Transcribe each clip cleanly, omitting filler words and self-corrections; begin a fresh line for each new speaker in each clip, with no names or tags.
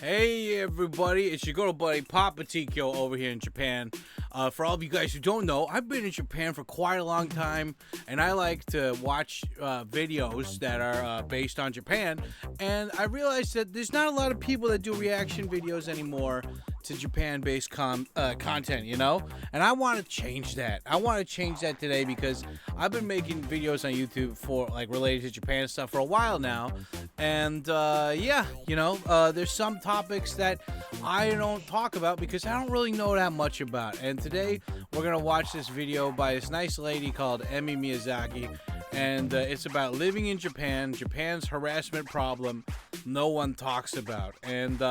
Hey everybody, it's your good old buddy Papa Tikyo over here in Japan. For all of you guys who don't know, I've been in Japan for quite a long time, and I like to watch videos that are based on Japan, and I realized that there's not a lot of people that do reaction videos anymore to Japan-based content, you know? And I want to change that. I want to change that today because I've been making videos on YouTube for, like, related to Japan stuff for a while now, and yeah, you know, there's some topics that I don't talk about because I don't really know that much about. And today we're gonna watch this video by this nice lady called Emi Miyazaki, and it's about living in Japan, Japan's harassment problem no one talks about. And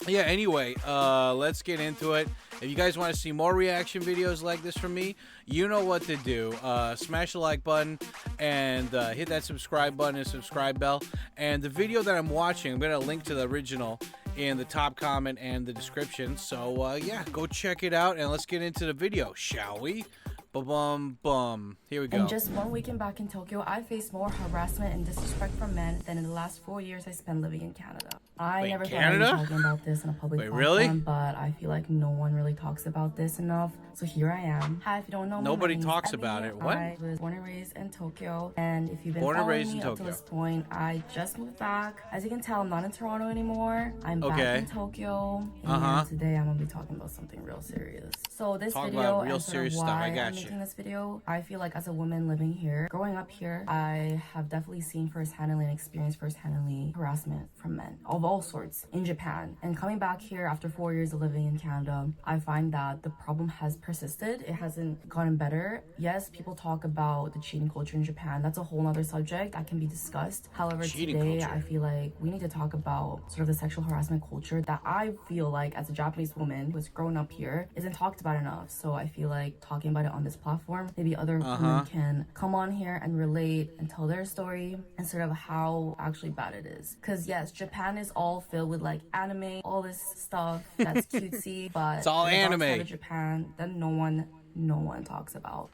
yeah, anyway, let's get into it. If you guys want to see more reaction videos like this from me, you know what to do. Smash the like button and hit that subscribe button and subscribe bell. And the video that I'm watching, I'm going to link to the original in the top comment and the description. So, yeah, go check it out and let's get into the video, shall we? Bum. Here we go.
In just 1 weekend back in Tokyo, I faced more harassment and disrespect from men than in the last 4 years I spent living in Canada. I never thought I'd be talking about this on a public platform,
really?
But I feel like no one really talks about this enough. So here I am. Hi, if you don't know me,
nobody
my
talks
name is
about
Emily.
it. What?
I was born and raised in Tokyo, and if you've been
Born and
following
raised in
me up to
Tokyo.
this point, I just moved back. As you can tell, I'm not in Toronto anymore. I'm back in Tokyo, and today I'm gonna be talking about something real serious. So this video and sort of why I'm making this video, I feel like as a woman living here, growing up here, I have definitely seen firsthand and experienced firsthand harassment from men of all sorts in Japan. And coming back here after 4 years of living in Canada, I find that the problem has persisted. It hasn't gotten better. Yes, people talk about the cheating culture in Japan. That's a whole other subject that can be discussed. However, today I feel like we need to talk about sort of the sexual harassment culture that I feel like as a Japanese woman who's grown up here isn't talked about enough. So I feel like talking about it on this platform, maybe other women can come on here and relate and tell their story and sort of how actually bad it is. Because yes, Japan is all filled with like anime, all this stuff that's cutesy, but
it's all anime.
Outside of Japan that no one talks about.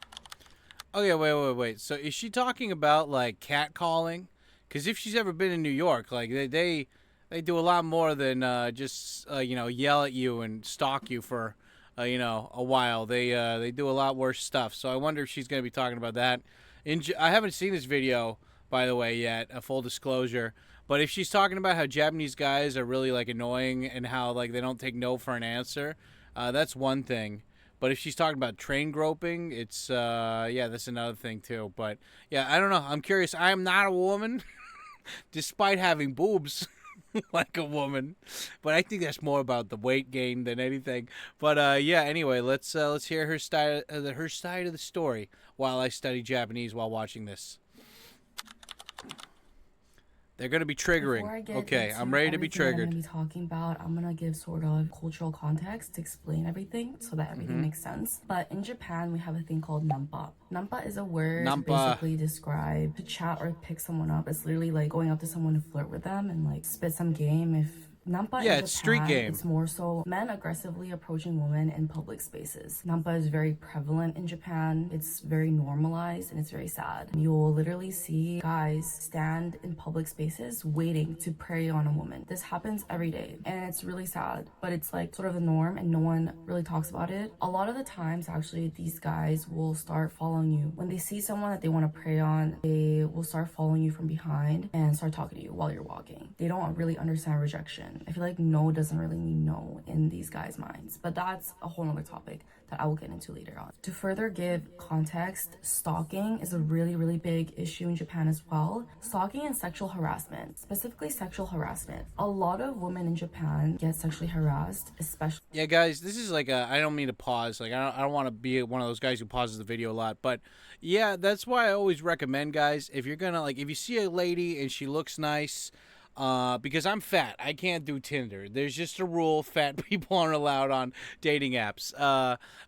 Okay, wait. So is she talking about like catcalling? Because if she's ever been in New York, like they do a lot more than just you know, yell at you and stalk you for you know, a while. They do a lot worse stuff. So I wonder if she's going to be talking about that. I haven't seen this video, by the way, yet. A full disclosure. But if she's talking about how Japanese guys are really like annoying and how like they don't take no for an answer, that's one thing. But if she's talking about train groping, it's yeah, that's another thing too. But yeah, I don't know. I'm curious. I am not a woman, despite having boobs like a woman. But I think that's more about the weight gain than anything. But yeah. Anyway, let's hear her side of the story while I study Japanese while watching this. They're going to be triggering. Okay, I'm ready to be triggered.
I'm going to be talking about, I'm going to give sort of cultural context to explain everything so that everything makes sense. But in Japan, we have a thing called nampa. Nampa is a word to basically describe to chat or pick someone up. It's literally like going up to someone to flirt with them and like spit some game if... Nampa in Japan,
it's street game.
It's more so men aggressively approaching women in public spaces. Nampa is very prevalent in Japan. It's very normalized and it's very sad. You'll literally see guys stand in public spaces waiting to prey on a woman. This happens every day and it's really sad, but it's like sort of the norm and no one really talks about it. A lot of the times actually these guys will start following you. When they see someone that they want to prey on, they will start following you from behind and start talking to you while you're walking. They don't really understand rejection. I feel like no doesn't really mean no in these guys' minds, but that's a whole other topic that I will get into later on. To further give context, stalking is a really big issue in Japan as well. Stalking and sexual harassment, specifically sexual harassment. A lot of women in Japan get sexually harassed, especially...
Yeah, guys, this is like I don't mean to pause. Like, I don't want to be one of those guys who pauses the video a lot, but yeah, that's why I always recommend, guys, if you're gonna, like, if you see a lady and she looks nice, because I'm fat, I can't do Tinder. There's just a rule: fat people aren't allowed on dating apps,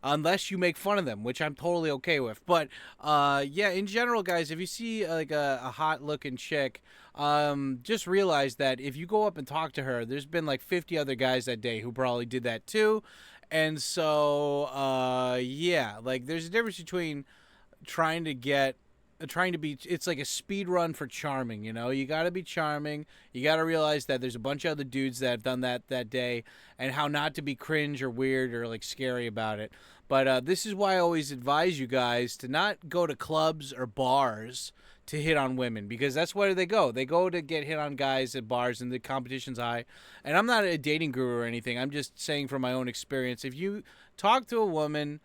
unless you make fun of them, which I'm totally okay with. But yeah, in general, guys, if you see like a hot-looking chick, just realize that if you go up and talk to her, there's been like 50 other guys that day who probably did that too, and so yeah, like there's a difference between trying to get trying to be, it's like a speed run for charming, you know? You got to be charming. You got to realize that there's a bunch of other dudes that have done that day, and how not to be cringe or weird or like scary about it. But this is why I always advise you guys to not go to clubs or bars to hit on women, because that's where they go. They go to get hit on guys at bars, and the competition's high. And I'm not a dating guru or anything. I'm just saying from my own experience. If you talk to a woman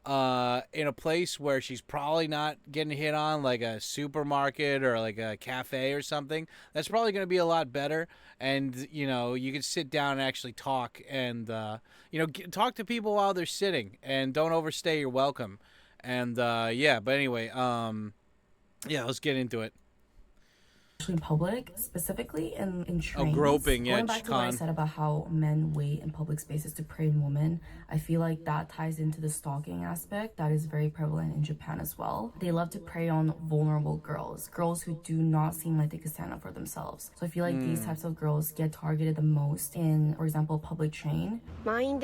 in a place where she's probably not getting hit on, like a supermarket or like a cafe or something, that's probably going to be a lot better. And, you know, you can sit down and actually talk and, you know, talk to people while they're sitting, and don't overstay your welcome. And, yeah, but anyway, yeah, let's get into it.
In public, specifically in trains.
Oh, groping, yeah.
Going back to what I said about how men wait in public spaces to prey on women, I feel like that ties into the stalking aspect that is very prevalent in Japan as well. They love to prey on vulnerable girls who do not seem like they could stand up for themselves. So I feel like these types of girls get targeted the most in, for example, public train. They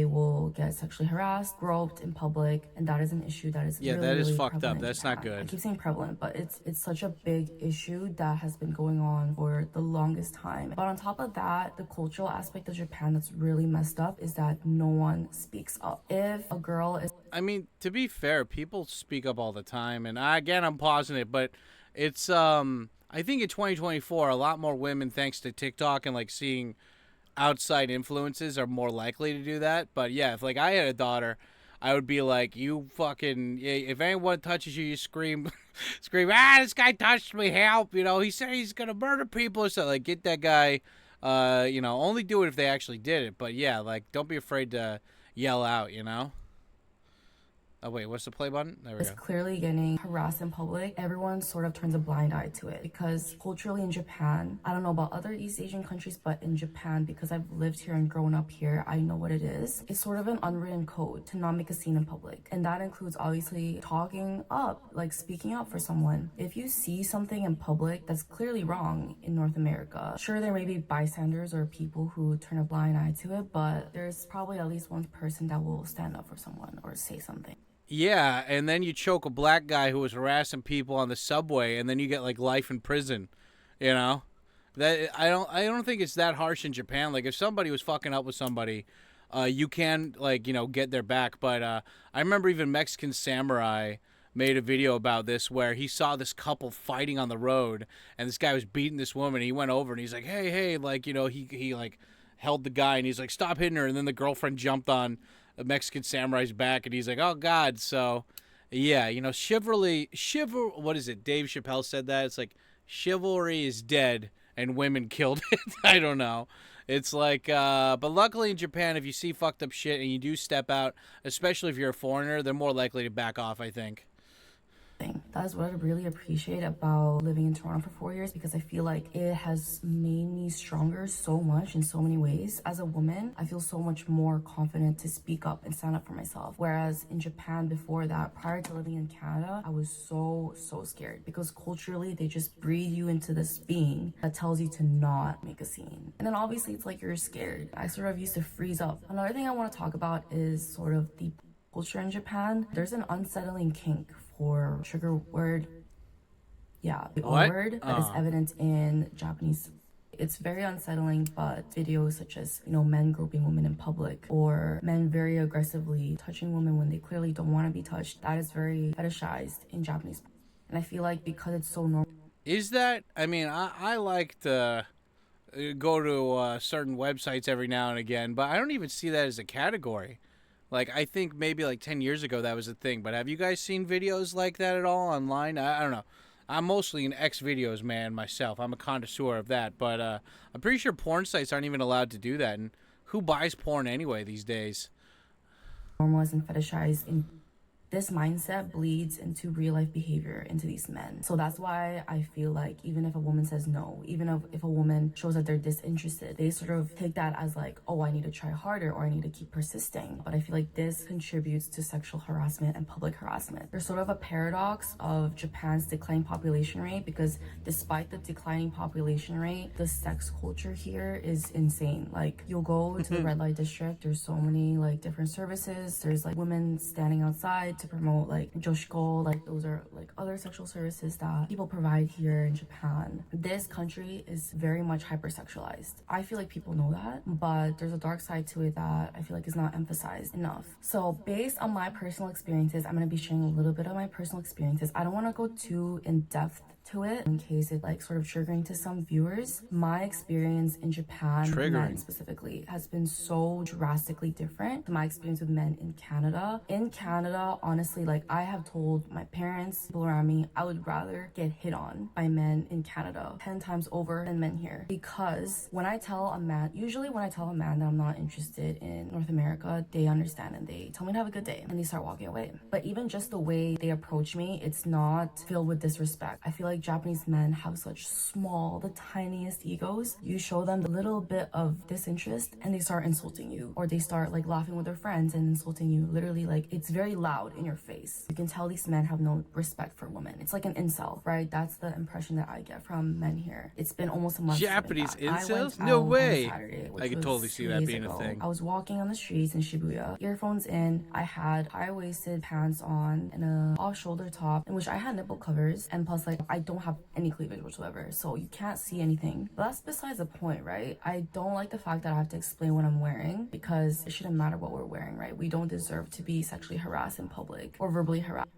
will get sexually harassed, groped in public, and that is an issue that is really,
that is
really
fucked up. That's
Japan.
not good.
I keep saying prevalent, but it's such a big issue that has been going on for the longest time. But on top of that, the cultural aspect of Japan that's really messed up is that no one speaks up. If a girl is...
I mean, to be fair, people speak up all the time, and I'm pausing it, but it's, I think in 2024, a lot more women, thanks to TikTok and like seeing outside influences, are more likely to do that. But yeah, if like I had a daughter, I would be like, you fucking, if anyone touches you, you scream, this guy touched me, help, you know, he said he's gonna murder people. So like, get that guy, you know, only do it if they actually did it. But yeah, like, don't be afraid to yell out, you know? Oh, wait, what's the play button? There we go.
Is clearly getting harassed in public, everyone sort of turns a blind eye to it, because culturally in Japan, I don't know about other East Asian countries, but in Japan, because I've lived here and grown up here, I know what it is. It's sort of an unwritten code to not make a scene in public. And that includes obviously talking up, like speaking up for someone. If you see something in public that's clearly wrong in North America, sure, there may be bystanders or people who turn a blind eye to it, but there's probably at least one person that will stand up for someone or say something.
Yeah, and then you choke a black guy who was harassing people on the subway, and then you get like life in prison. You know, that I don't think it's that harsh in Japan. Like if somebody was fucking up with somebody, you can like, you know, get their back. But I remember even Mexican Samurai made a video about this where he saw this couple fighting on the road, and this guy was beating this woman. And he went over and he's like, hey, like, you know, he like held the guy and he's like, stop hitting her. And then the girlfriend jumped on a Mexican Samurai's back, and he's like, oh God. So yeah, you know, what is it? Dave Chappelle said that. It's like, chivalry is dead and women killed it. I don't know. It's like, but luckily in Japan, if you see fucked up shit and you do step out, especially if you're a foreigner, they're more likely to back off, I think.
That's what I really appreciate about living in Toronto for 4 years, because I feel like it has made me stronger so much in so many ways. As a woman, I feel so much more confident to speak up and stand up for myself. Whereas in Japan before that, prior to living in Canada, I was so scared, because culturally they just breed you into this being that tells you to not make a scene. And then obviously it's like you're scared. I sort of used to freeze up. Another thing I want to talk about is sort of the culture in Japan. There's an unsettling kink for trigger word, the word that is evident in Japanese. It's very unsettling, but videos such as, you know, men groping women in public, or men very aggressively touching women when they clearly don't want to be touched, that is very fetishized in Japanese. And I feel like because it's so normal.
Is that, I mean, I like to go to certain websites every now and again, but I don't even see that as a category. Like, I think maybe like 10 years ago that was a thing, but have you guys seen videos like that at all online? I don't know. I'm mostly an X videos man myself. I'm a connoisseur of that, but I'm pretty sure porn sites aren't even allowed to do that. And who buys porn anyway these days?
Normalized and fetishized in this mindset bleeds into real life behavior into these men. So that's why I feel like even if a woman says no, even if a woman shows that they're disinterested, they sort of take that as like, oh, I need to try harder, or I need to keep persisting. But I feel like this contributes to sexual harassment and public harassment. There's sort of a paradox of Japan's declining population rate, because despite the declining population rate, the sex culture here is insane. Like, you'll go to the red light district, there's so many like different services. There's like women standing outside to to promote like joshiko, like those are like other sexual services that people provide here in Japan. This country is very much hypersexualized. I feel like people know that, but there's a dark side to it that I feel like is not emphasized enough. So based on my personal experiences, I'm going to be sharing a little bit of my personal experiences. I don't want to go too in depth to it in case it like sort of triggering to some viewers. My experience in Japan, men specifically, has been so drastically different to my experience with men in Canada. In Canada, honestly, like I have told my parents, people around me, I would rather get hit on by men in Canada 10 times over than men here. Because when I tell a man, usually when I tell a man that I'm not interested in North America, they understand and they tell me to have a good day and they start walking away. But even just the way they approach me, it's not filled with disrespect. I feel like Japanese men have such small, the tiniest egos. You show them a little bit of disinterest and they start insulting you, or they start like laughing with their friends and insulting you. Literally, like it's very loud in your face. You can tell these men have no respect for women. It's like an incel, right? That's the impression that I get from men here. It's been almost a month.
Japanese incels? No way.
Saturday,
I could totally see that being a thing.
I was walking on the streets in Shibuya, earphones in. I had high-waisted pants on and a off-shoulder top in which I had nipple covers, and plus like I don't have any cleavage whatsoever, so you can't see anything. But that's besides the point, right? I don't like the fact that I have to explain what I'm wearing, because it shouldn't matter what we're wearing, right? We don't deserve to be sexually harassed in public or verbally harassed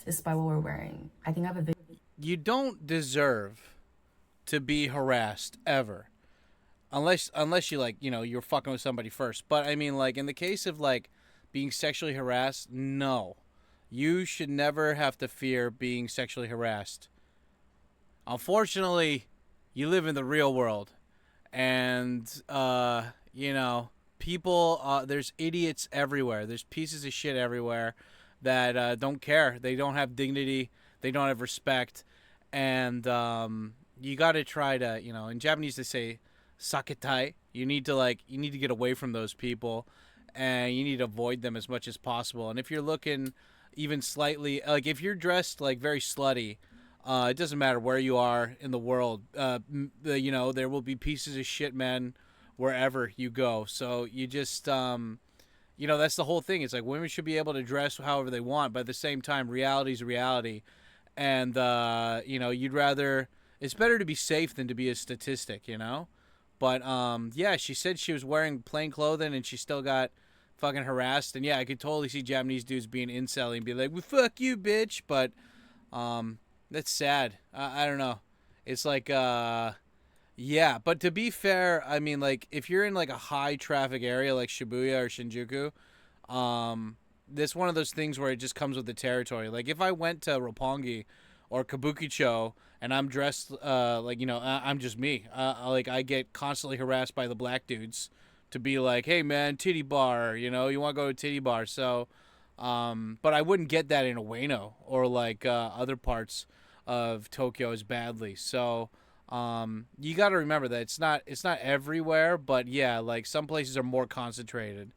despite what we're wearing. I think I have a video.
You don't deserve to be harassed ever, unless you like, you know, you're fucking with somebody first. But I mean, like in the case of like being sexually harassed, no, you should never have to fear being sexually harassed. Unfortunately, you live in the real world, and you know, people, there's idiots everywhere. There's pieces of shit everywhere that don't care. They don't have dignity. They don't have respect. And you got to try to, you know, in Japanese they say saketai. You need to get away from those people, and you need to avoid them as much as possible. And if you're looking even slightly, like if you're dressed like very slutty, it doesn't matter where you are in the world. You know, there will be pieces of shit men wherever you go. So you just, you know, that's the whole thing. It's like women should be able to dress however they want, but at the same time, reality is reality. And, you know, it's better to be safe than to be a statistic, you know? But, yeah, she said she was wearing plain clothing and she still got fucking harassed. And, yeah, I could totally see Japanese dudes being incel and be like, well, fuck you, bitch. But, that's sad. I don't know. It's like, yeah, but to be fair, I mean, like, if you're in, like, a high-traffic area like Shibuya or Shinjuku, this one of those things where it just comes with the territory. Like, if I went to Roppongi or Kabukicho and I'm dressed, like, you know, I'm just me. Like, I get constantly harassed by the black dudes to be like, hey, man, titty bar, you know, you want to go to titty bar. So, but I wouldn't get that in Ueno or, like, other parts of Tokyo as badly. So, you got to remember that it's not everywhere, but yeah, like some places are more concentrated.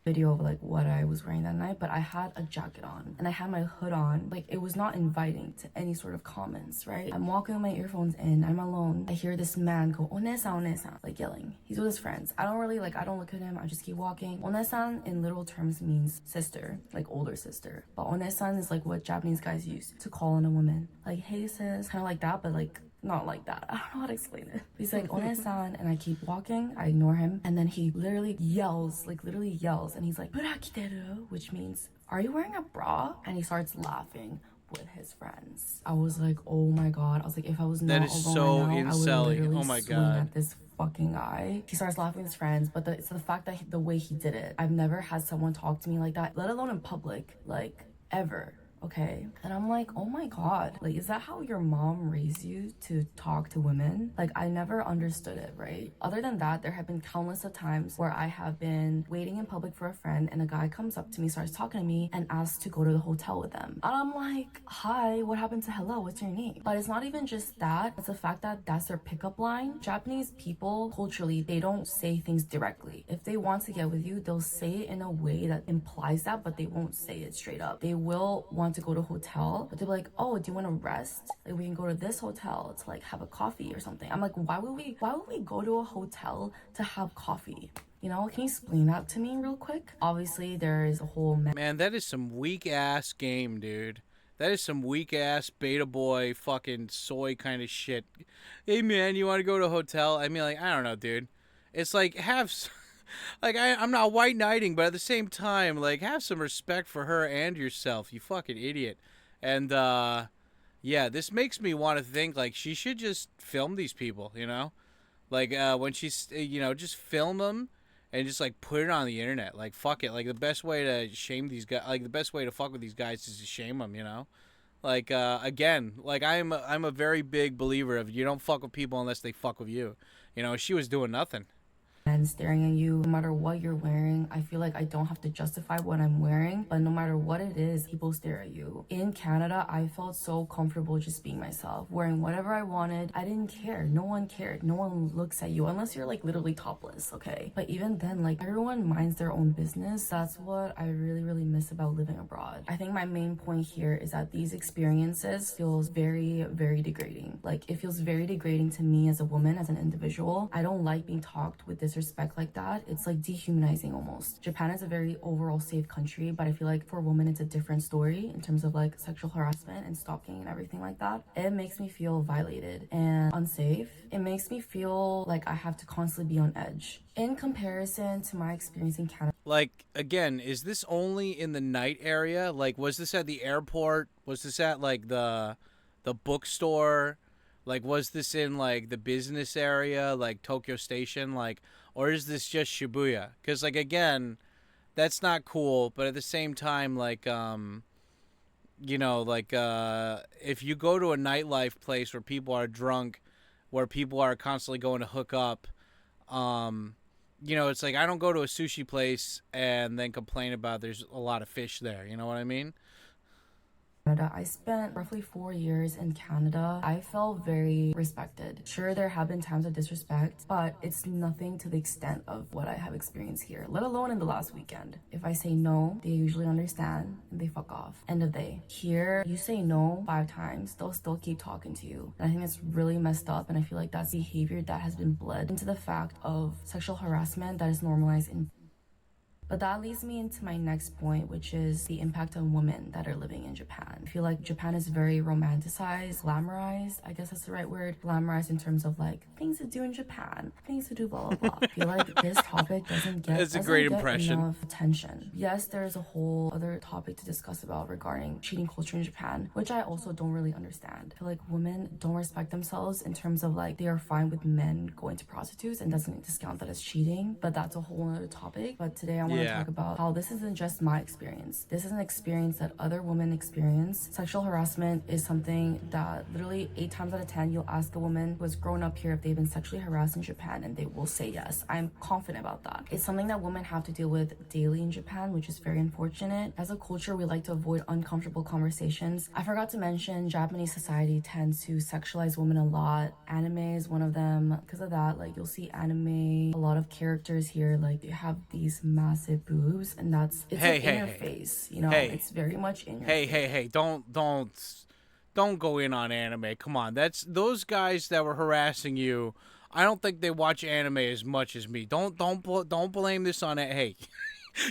Video of like what I was wearing that night, but I had a jacket on and I had my hood on. Like it was not inviting to any sort of comments, right? I'm walking with my earphones in, I'm alone. I hear this man go, "Onesan, onesan," like yelling. He's with his friends. I don't look at him, I just keep walking. Onesan in literal terms means sister, like older sister. But onesan is like what Japanese guys use to call in a woman. Like, hey sis, kind of like that, but like not like that. I don't know how to explain it. He's like, "One-san," and I keep walking. I ignore him. And then he literally yells, and he's like, "Bra kiteru," which means, "Are you wearing a bra?" And he starts laughing with his friends. I was like, oh my god. I was like, if I was not
that is
alone
so
right now, I would literally
oh my
swing
god
at this fucking guy. He starts laughing with his friends, but it's the fact that the way he did it. I've never had someone talk to me like that, let alone in public, like ever. Okay, and I'm like, oh my god, like, is that how your mom raised you to talk to women? Like, I never understood it, right? Other than that, there have been countless of times where I have been waiting in public for a friend and a guy comes up to me, starts talking to me, and asks to go to the hotel with them. And I'm like, hi, what happened to hello? What's your name? But it's not even just that, it's the fact that that's their pickup line. Japanese people, culturally, they don't say things directly. If they want to get with you, they'll say it in a way that implies that, but they won't say it straight up. They will want want to go to a hotel, but they're like, oh, do you want to rest? Like, we can go to this hotel to like have a coffee or something. I'm like, why would we go to a hotel to have coffee? You know, can you explain that to me real quick? Obviously, there is a whole...
Man, that is some weak-ass game, dude. That is some weak-ass beta boy fucking soy kind of shit. Hey, man, you want to go to a hotel? I mean, like, I don't know, dude. It's like, like, I'm not white knighting, but at the same time, like, have some respect for her and yourself, you fucking idiot. And, yeah, this makes me want to think, like, she should just film these people, you know? Like, when she's, you know, just film them. And just, like, put it on the internet. Like, fuck it. Like, the best way to shame these guys... Like, the best way to fuck with these guys is to shame them, you know? Like, again, like, I'm a very big believer of you don't fuck with people unless they fuck with you. You know, she was doing nothing.
Men staring at you no matter what you're wearing. I feel like I don't have to justify what I'm wearing, but no matter what it is, people stare at you. In Canada, I felt so comfortable just being myself, wearing whatever I wanted. I didn't care. No one cared. No one looks at you unless you're like literally topless, okay? But even then, like, everyone minds their own business. That's what I really, really miss about living abroad. I think my main point here is that these experiences feels very, very degrading. Like, it feels very degrading to me as a woman, as an individual. I don't like being talked with disrespect like that. It's like dehumanizing almost. Japan is a very overall safe country, but I feel like for women it's a different story in terms of like sexual harassment and stalking and everything like that. It makes me feel violated and unsafe. It makes me feel like I have to constantly be on edge. In comparison to my experience in Canada.
Like, again, is this only in the night area? Like, was this at the airport? Was this at like the bookstore? Like, was this in like the business area, like Tokyo Station? Like, or is this just Shibuya? Because, like, again, that's not cool. But at the same time, like, you know, like, if you go to a nightlife place where people are drunk, where people are constantly going to hook up, you know, it's like I don't go to a sushi place and then complain about there's a lot of fish there. You know what I mean?
I spent roughly 4 years in Canada. I felt very respected. Sure, there have been times of disrespect, but it's nothing to the extent of what I have experienced here, let alone in the last weekend. If I say no, they usually understand and they fuck off. End of day. Here, you say no 5 times, they'll still keep talking to you. And I think it's really messed up, and I feel like that's behavior that has been bled into the fact of sexual harassment that is normalized in. But that leads me into my next point, which is the impact on women that are living in Japan. I feel like Japan is very romanticized, glamorized. I guess that's the right word. Glamorized in terms of like things to do in Japan, things to do, blah, blah, blah. I feel like this topic doesn't get enough attention. Yes, there's a whole other topic to discuss about regarding cheating culture in Japan, which I also don't really understand. I feel like women don't respect themselves in terms of like they are fine with men going to prostitutes and doesn't discount that as cheating. But that's a whole other topic. But today I want to talk about how this isn't just my experience. This is an experience that other women experience. Sexual harassment is something that literally 8 times out of 10 you'll ask a woman who has grown up here if they've been sexually harassed in Japan and they will say yes. I'm confident about that. It's something that women have to deal with daily in Japan, which is very unfortunate. As a culture, we like to avoid uncomfortable conversations. I forgot to mention Japanese society tends to sexualize women a lot. Anime is one of them. Because of that, like you'll see anime, a lot of characters here, like they have these massive boobs, and that's in your face, you know. It's very much in your face.
Hey, don't go in on anime. Come on, that's those guys that were harassing you. I don't think they watch anime as much as me. Don't blame this on it. Hey,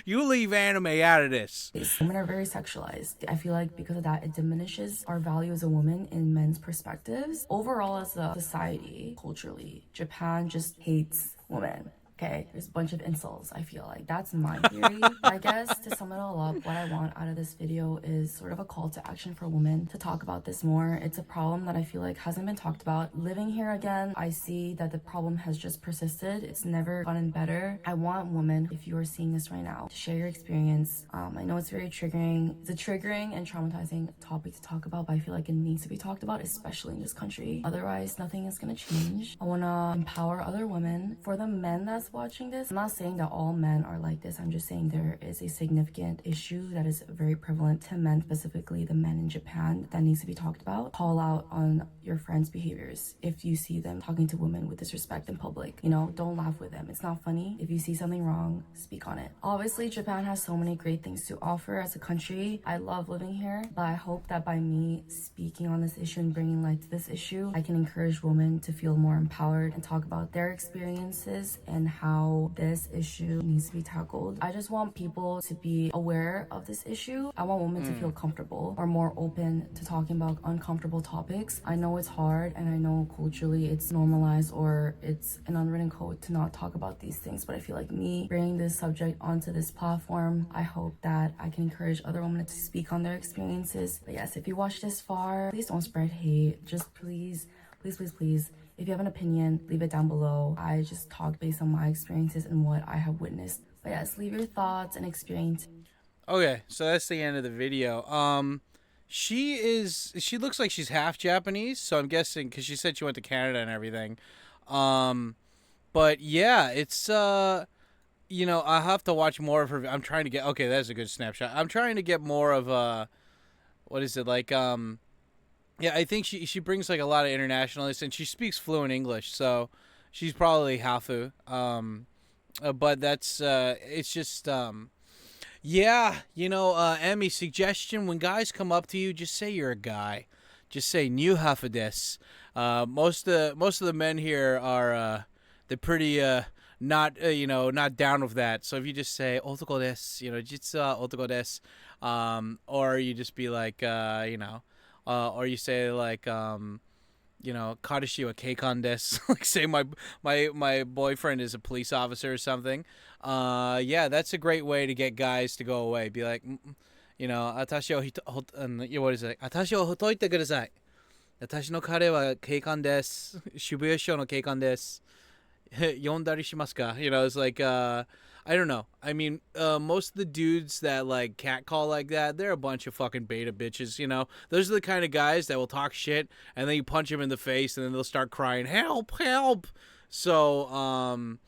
you leave anime out of this.
Women are very sexualized. I feel like because of that, it diminishes our value as a woman in men's perspectives. Overall, as a society, culturally, Japan just hates women. Okay, there's a bunch of insults, I feel like. That's my theory. I guess to sum it all up, what I want out of this video is sort of a call to action for women to talk about this more. It's a problem that I feel like hasn't been talked about. Living here again, I see that the problem has just persisted. It's never gotten better. I want women, if you are seeing this right now, to share your experience. I know it's very triggering. It's a triggering and traumatizing topic to talk about, but I feel like it needs to be talked about, especially in this country. Otherwise, nothing is gonna change. I wanna empower other women. For the men that's that's watching this. I'm not saying that all men are like this. I'm just saying there is a significant issue that is very prevalent to men, specifically the men in Japan, that needs to be talked about. Call out on your friends' behaviors if you see them talking to women with disrespect in public. You know, don't laugh with them. It's not funny. If you see something wrong, speak on it. Obviously, Japan has so many great things to offer as a country. I love living here, but I hope that by me speaking on this issue and bringing light to this issue, I can encourage women to feel more empowered and talk about their experiences and how this issue needs to be tackled. I just want people to be aware of this issue. I want women to feel comfortable or more open to talking about uncomfortable topics. I know it's hard, and I know culturally it's normalized or it's an unwritten code to not talk about these things, but I feel like me bringing this subject onto this platform, I hope that I can encourage other women to speak on their experiences. But yes, if you watch this far, please don't spread hate. Just please, if you have an opinion, leave it down below. I just talk based on my experiences and what I have witnessed. But yes, leave your thoughts and experience.
Okay, so that's the end of the video. She looks like she's half Japanese, so I'm guessing, because she said she went to Canada and everything. But yeah, it's you know, I'll have to watch more of her. I'm trying to get, okay, that's a good snapshot. I'm trying to get more of what is it, like, yeah, I think she brings like a lot of internationalists, and she speaks fluent English, so she's probably Hafu. But that's it's just yeah, you know, Emmy, suggestion: when guys come up to you, just say you're a guy. Just say "new half of this." Most of the men here are they're pretty not you know, not down with that. So if you just say "otoko desu," you know, jitsu otoko desu, or you just be like you know, or you say like you know, kareshi wa keikon desu, like say my boyfriend is a police officer or something. Yeah, that's a great way to get guys to go away. Be like, you know, atashi o what is it? Atashi o hotoite kudasai. Atashi no kare wa keikon desu. Shibuya sho no keikon desu. Yondari shimasu ka? You know, it's like I don't know. I mean, most of the dudes that like catcall like that, they're a bunch of fucking beta bitches, you know? Those are the kind of guys that will talk shit, and then you punch them in the face, and then they'll start crying, help, help! So,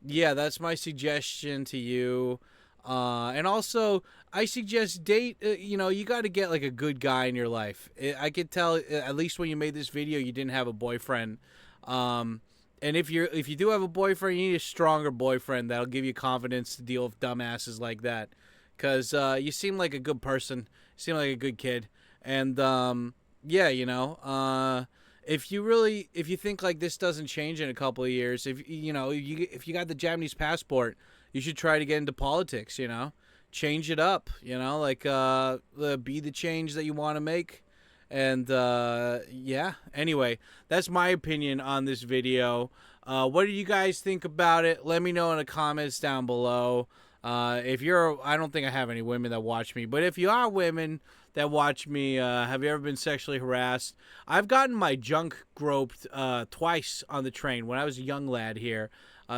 yeah, that's my suggestion to you. And also, I suggest date, you know, you got to get like a good guy in your life. I could tell, at least when you made this video, you didn't have a boyfriend. And if you do have a boyfriend, you need a stronger boyfriend that'll give you confidence to deal with dumbasses like that. Because you seem like a good person. You seem like a good kid. And, yeah, you know, if you think like this doesn't change in a couple of years, if you got the Japanese passport, you should try to get into politics, you know. Change it up, you know, like be the change that you want to make. And yeah, anyway, that's my opinion on this video. What do you guys think about it? Let me know in the comments down below. I don't think I have any women that watch me, but if you are women that watch me, have you ever been sexually harassed? I've gotten my junk groped twice on the train. When I was a young lad here,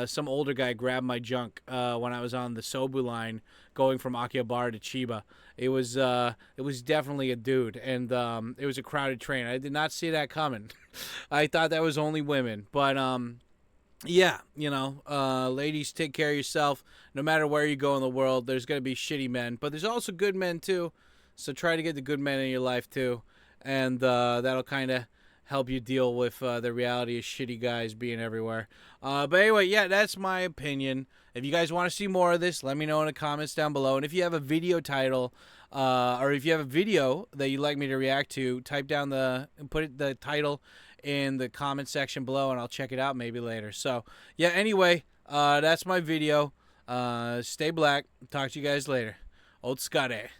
some older guy grabbed my junk when I was on the Sobu line going from Akihabara to Chiba. It was definitely a dude, and it was a crowded train. I did not see that coming. I thought that was only women, but yeah, you know, ladies, take care of yourself. No matter where you go in the world, there's gonna be shitty men, but there's also good men too. So try to get the good men in your life too, and that'll kind of help you deal with the reality of shitty guys being everywhere. But anyway, yeah, that's my opinion. If you guys want to see more of this, let me know in the comments down below. And if you have a video title, or if you have a video that you'd like me to react to, put the title in the comment section below, and I'll check it out maybe later. So yeah, anyway, that's my video. Stay black. Talk to you guys later. Otsukare.